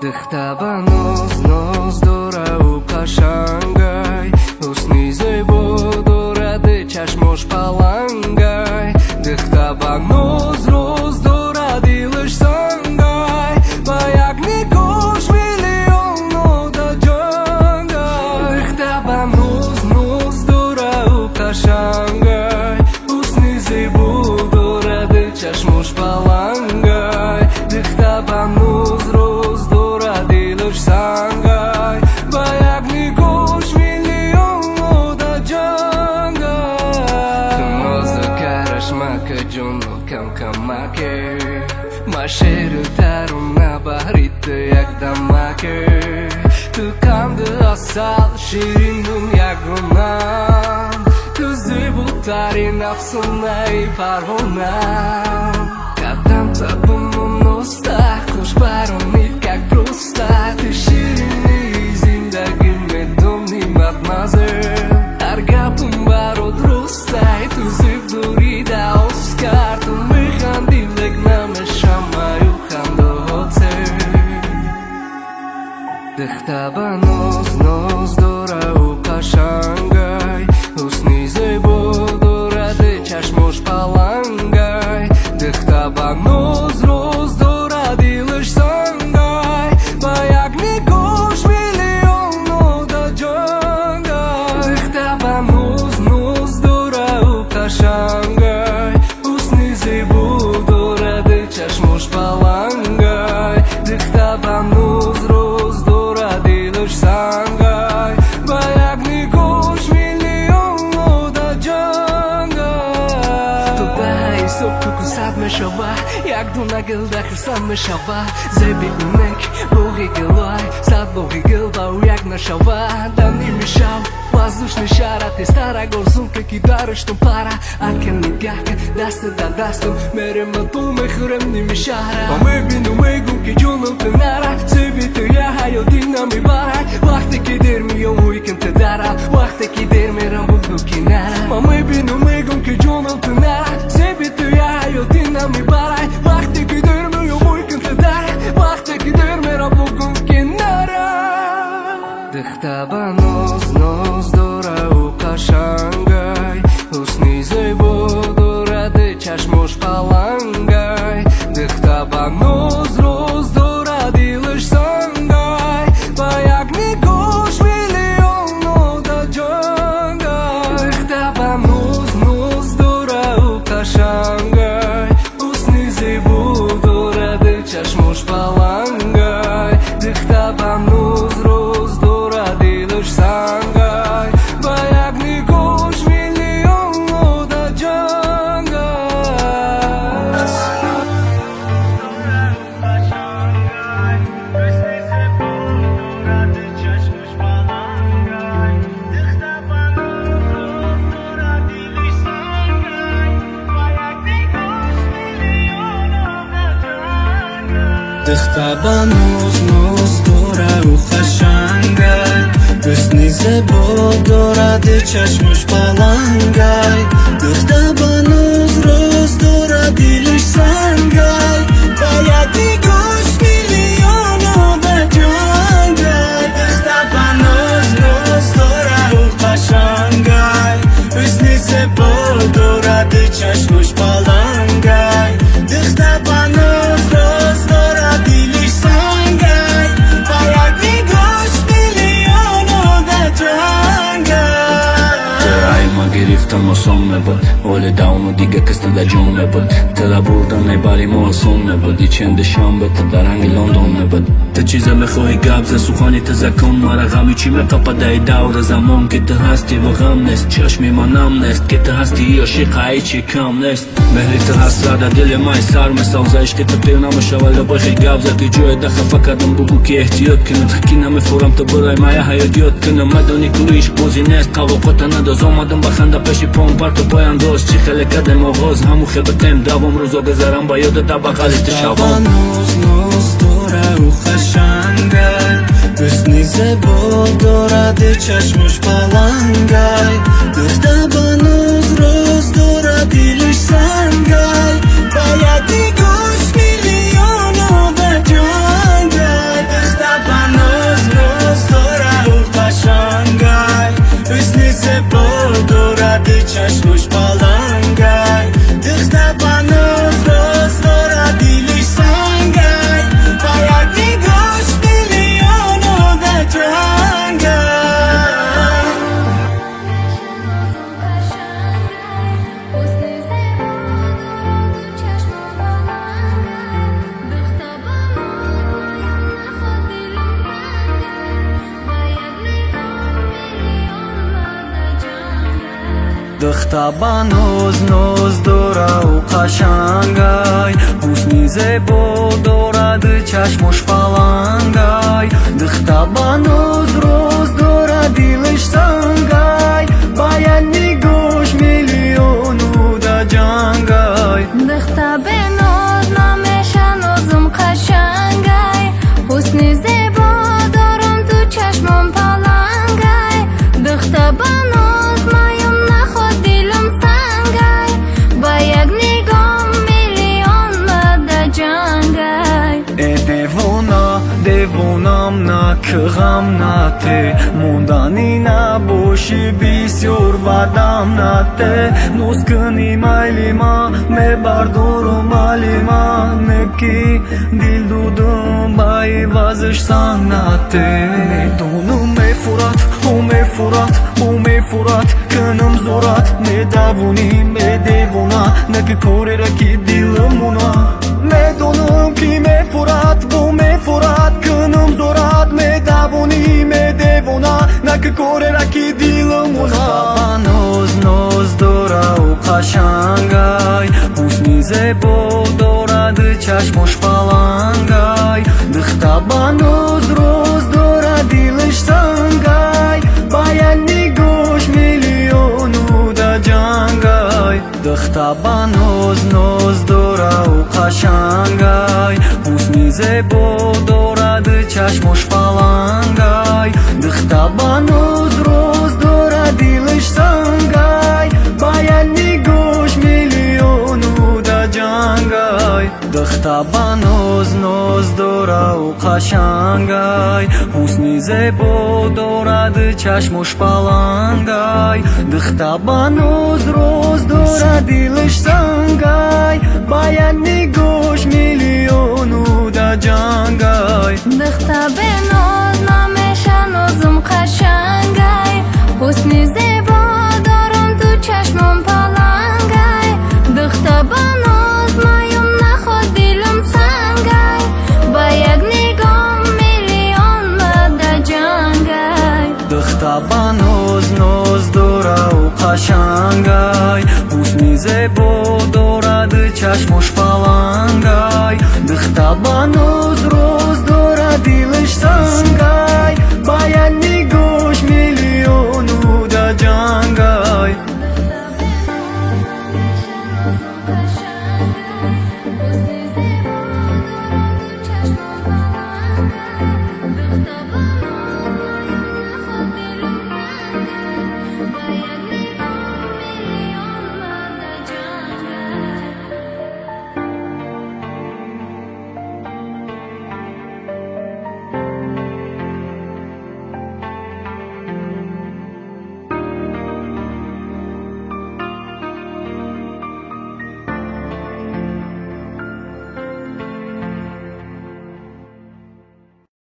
Дихтаба noz dora u qashangay Husni zebo doradi chashmosh palangay Dixtaba noz dora dilish sangay Bayak nikosh miliono da jangay Dixtaba noz dora u qashangay Husni zebo doradi chashmosh palangay Dixtaba noz Sangay, bayak nikosh miliono da jangay Tu moza karashmaka juno kamkamake Masheru taruna bahrita yak damake Tu kandı asal shirin dunyagunam Tu zibutari nafsunay parvonam Kadam tabumun usta Kush baronit как просто Ты шириной зиндагим медомни мадмазел Аргапым барод рустай Tu zib durida Оскар Tu механдивлек намешамаю хандо hotel Dixtaba noz dora u qashangay Husni zebo doradi chashmosh palangay Dixtaba noz dora dilish sangay Bayak nikosh miliono da jangay Dixtaba noz dora u qashangay Husni zebo doradi chashmosh palangay Dixtaba noz dora dilish sangay Bayak nikosh miliono da jangay Tuday sopku kusad meshava Як дунагил да хирсан мешава Зеби уnek боги гилай Сад боги гил ба у як нашава Да не мешал Воздушный шар а ты стара горзунка Кидарыш тум пара Акен нигахка Дастын да дастын Мерем мату мехурем не мешара Аме бину мегун ки джунал тенара Зеби ты я хайо дина ми барай Вахте ки дерми йом уикен те дара Вахте ки дерми рамбук ду кинара Аме бину мегун ки джунал тенара Зеби ты я хайо дина ми барай Вахте ки дерми йом уикен те дара Вахте ки дерми рамбук ду кинара Dixtaba noz dora u qashangay Husni zebo doradi chashmosh palangay Dixtaba noz dora dilish sangay Bayak nikosh miliono da jangay Dixtaba noz dora u qashangay Husni zebo doradi chashmosh palangay Dixtaba noz dora dilish sangay Bayak nikosh miliono da jangay Dixtaba noz dora u qashangay Husni zebo doradi chashmosh palangay Dixtaba noz dora dilish sangay Bayak nikosh miliono da jangay Dixtaba noz dora u qashangay Husni zebo doradi chashmosh palangay Dixtaba noz dora dilish sangay Bayak nikosh miliono da jangay Ма гирифтам осон мебуд оли давну дига кастада ҷон мебуд тила бурдан мебарим осон мебуд и чендешанбе та дар ранги лондон мебуд та чиза мехоҳӣ гап за сухани тазакон мара ғами чӣ метопадаи давра замон ки ту ҳастӣ ва ғам нест чашми манам нест ки ту ҳастӣ ошиқа ҳечи кам нест меҳри ту ҳаст рада дили май сар месавза ишқи ту пир намешавад лабахи гап за ки ҷояда хафа кардам бугу ки эҳтиёт кунам ки намефурам ту бурай мая ҳаёт ёд кунам мадони кули ишқ бозӣ нест қавоқота надоз омадам ба ханда пеши пом парту пояндоз чӣ хеле кардем оғоз ҳаму хебатем давом рӯзо гузарам ба ёда та бағали ту шавон ноз дорау қашангай ҳусни зебо доради чашмуш балангай духта ба ноз роз дора дилиш сангай ба яди гӯш миллион ода ҷангай духта ба ноз дорау қашангай ҳусни зебо доради чашмуш балангай духта ба ноз роз дора дилиш сангай ба яди гӯш миллион ода ҷангай духта ба ноз дорау қашангай ҳусни зебо дорад чашмуш балангай духта ба ноз роз дора дилиш сангай ба як нигоҳш миллионуда ҷангай духта беноз намешанозум қашангай ҳусни зебо дорам ду чашмон балангай духта ба ноз маём наход дилам сангай ба як нигоҳ миллион мада ҷангай девонам на ки ғам нате мондани набоши бисёр вадам нате ноз кuni майли ма мебардору майли ма неки дил дудум ба ивазиш санг нате медонум мефурад мо мефурад кунам зурат медавонӣ медевона неки корера ки дилмуна медонум ки мефурад кунам зурат медавонӣ медевона неки корера ки дилмуна ба ноз дорау қашангай ҳусни зебо дорад чашмуш балангай духта ба ноз роз дора дилиш сангай ба як нигоҳш миллионуда ҷангай духта ба ноз дорау қашангай ҳусни зебо дорад чашмуш балангай духта ба ноз роз дора дилиш сангай ба як нигоҳш миллионуда ҷангай духта ба ноз дорау қашангай ҳусни зебо дорад чашмуш балангай духта ба ноз роз дора дилиш сангай ба як нигоҳш миллионуда ҷангай духта беноз намешанозум қашангай ҳусни зебо дорам ду чашмон балангай духта ба ноз маём наход дилам сангай ба як нигоҳ миллион мада ҷангай духта ба ноз дорау қашангай ҳусни зебо дорад чашмуш балангай духта ба ноз роз дора дилиш сангай